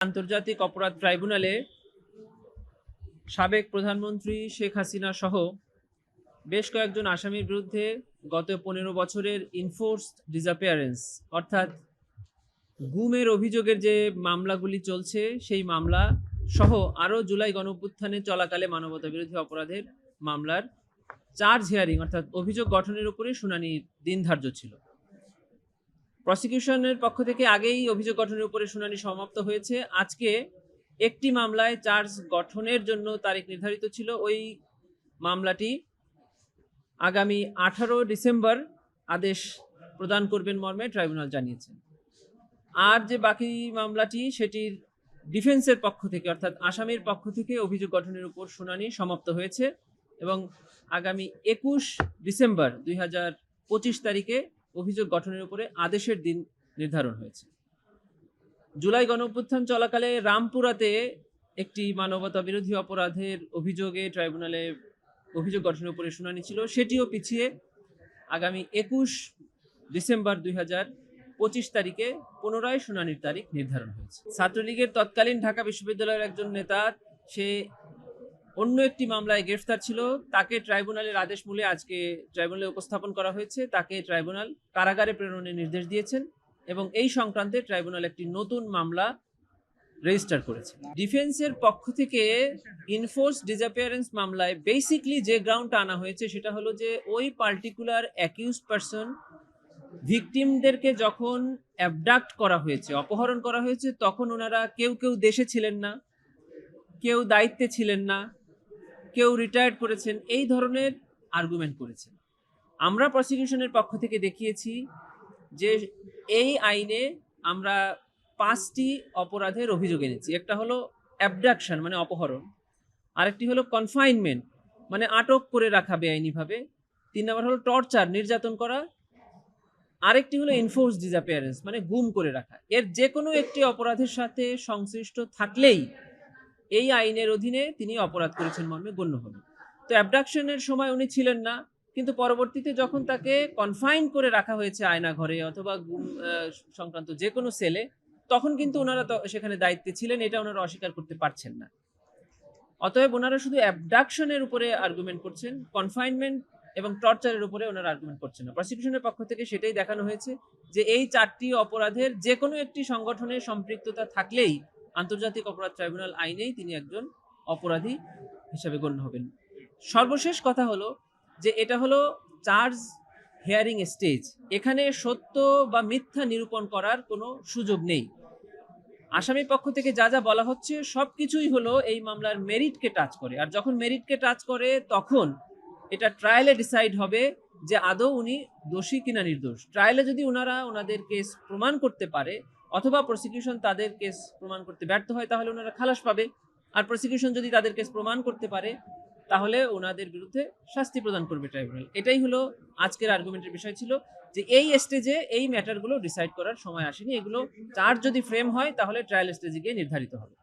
আন্তর্জাতিক অপরাধ ট্রাইব্যুনালে সাবেক প্রধানমন্ত্রী শেখ হাসিনা সহ বেশ কয়েকজন আসামির বিরুদ্ধে গত 15 বছরের ইনফোর্সড ডিসঅ্যাপিয়ারেন্স অর্থাৎ গুমের অভিযোগের যে মামলাগুলি চলছে সেই মামলা সহ আরও জুলাই গণঅভ্যুত্থানে চলাকালে মানবতা বিরোধী অপরাধের মামলার চার্জ হিয়ারিং অর্থাৎ অভিযোগ গঠনের উপরে শুনানির দিন ধার্য ছিল। প্রসিকিউশনের পক্ষ থেকে আগেই অভিযোগ গঠনের উপরে শুনানি সমাপ্ত হয়েছে। আজকে একটি মামলায় চার্জ গঠনের জন্য তারিখ নির্ধারিত ছিল। ওই মামলাটি আগামী 18 ডিসেম্বর আদেশ প্রদান করবেন মর্মে ট্রাইব্যুনাল জানিয়েছেন। আর যে বাকি মামলাটি সেটির ডিফেন্সের পক্ষ থেকে অর্থাৎ আসামির পক্ষ থেকে অভিযোগ গঠনের উপর শুনানি সমাপ্ত হয়েছে এবং আগামী 21 ডিসেম্বর 2025 তারিখে অভিযোগ গঠনের উপরে আদেশের দিন নির্ধারণ হয়েছে। জুলাই গণঅভ্যুত্থান চলাকালে রামপুরাতে একটি মানবতা বিরোধী অপরাধের অভিযোগে ট্রাইব্যুনালে অভিযোগ গঠনের উপরে শুনানি ছিল, সেটিও পিছিয়ে আগামী 21 ডিসেম্বর 2025 তারিখে পুনরায় শুনানির তারিখ নির্ধারণ হয়েছে। ছাত্রলীগের তৎকালীন ঢাকা বিশ্ববিদ্যালয়ের একজন নেতা, সে অন্য একটি মামলায় গ্রেফতার ছিল, তাকে ট্রাইব্যুনালের আদেশ মূলে আজকে ট্রাইব্যুনালে উপস্থাপন করা হয়েছে। তাকে ট্রাইব্যুনাল কারাগারে প্রেরণের নির্দেশ দিয়েছেন এবং এই সংক্রান্তে ট্রাইব্যুনাল একটি নতুন মামলা রেজিস্টার করেছে। ডিফেন্সের পক্ষ থেকে ইনফোর্স ডিসঅ্যাপিয়ারেন্স মামলায় বেসিকলি যে গ্রাউন্ডটা আনা হয়েছে সেটা হলো যে ওই পার্টিকুলার অ্যাকিউজড পারসন ভিকটিমদেরকে যখন অ্যাবডাক্ট করা হয়েছে, অপহরণ করা হয়েছে, তখন ওনারা কেউ কেউ দেশে ছিলেন না, কেউ দায়িত্বে ছিলেন না, কেউ রিটায়ার্ড করেছেন, এই ধরনের আর্গুমেন্ট করেছেন। আমরা প্রসিকিউশনের পক্ষ থেকে দেখিয়েছি যে এই আইনে আমরা 5টি অপরাধের অভিযোগ এনেছি। একটা হলো অ্যাবডাকশন মানে অপহরণ, আরেকটি হলো কনফাইনমেন্ট মানে আটক করে রাখা বেআইনিভাবে, 3 নম্বর হলো টর্চার নির্যাতন করা, আরেকটি হলো এনফোর্স ডিসঅ্যাপিয়ারেন্স মানে গুম করে রাখা। এর যে কোনো একটি অপরাধের সাথে সংশ্লিষ্ট থাকলেই এই আইনের অধীনে তিনি অপরাধ করেছেন মর্মে গণ্য হবেন। তো অ্যাবডাকশনের সময় উনি ছিলেন না, কিন্তু পরবর্তীতে যখন তাকে কনফাইন করে রাখা হয়েছে আয়না ঘরে অথবা গুম সংক্রান্ত যে কোনো সেলে, তখন কিন্তু ওনারা সেখানে দায়িত্বে ছিলেন, এটা ওনারা অস্বীকার করতে পারছেন না। অতএব ওনারা শুধু অ্যাবডাকশনের উপরে আর্গুমেন্ট করছেন, কনফাইনমেন্ট এবং টর্চারের উপরে ওনারা আর্গুমেন্ট করছেন না। প্রসিকিউশনের পক্ষ থেকে সেটাই দেখানো হয়েছে যে এই 4টি অপরাধের যে কোনো একটি সংগঠনের সম্পৃক্ততা থাকলেই আন্তর্জাতিক অপরাধ ট্রাইব্যুনাল আইনেই তিনি একজন অপরাধী হিসেবে গণ্য হবেন। সর্বশেষ কথা হলো যে এটা হলো চার্জ হিয়ারিং স্টেজ, এখানে সত্য বা মিথ্যা নিরূপণ করার কোনো সুযোগ নেই। আসামি পক্ষ থেকে যা যা বলা হচ্ছে সবকিছুই হলো এই মামলার মেরিটকে টাচ করে, আর যখন মেরিটকে টাচ করে তখন এটা ট্রায়ালে ডিসাইড হবে যে আদৌ উনি দোষী কিনা নির্দোষ। ট্রায়ালে যদি ওনাদের কেস প্রমাণ করতে পারে অথবা প্রসিকিউশন তাদের কেস প্রমাণ করতে ব্যর্থ হয় তাহলে ওনারা খালাস পাবে, আর প্রসিকিউশন যদি তাদের কেস প্রমাণ করতে পারে তাহলে ওনাদের বিরুদ্ধে শাস্তি প্রদান করবে ট্রাইব্যুনাল। এটাই হলো আজকের আর্গুমেন্টের বিষয় ছিল যে এই স্টেজে এই ম্যাটারগুলো ডিসাইড করার সময় আসেনি, এগুলো চার্জ যদি ফ্রেম হয় তাহলে ট্রায়াল স্টেজে গিয়ে নির্ধারিত হবে।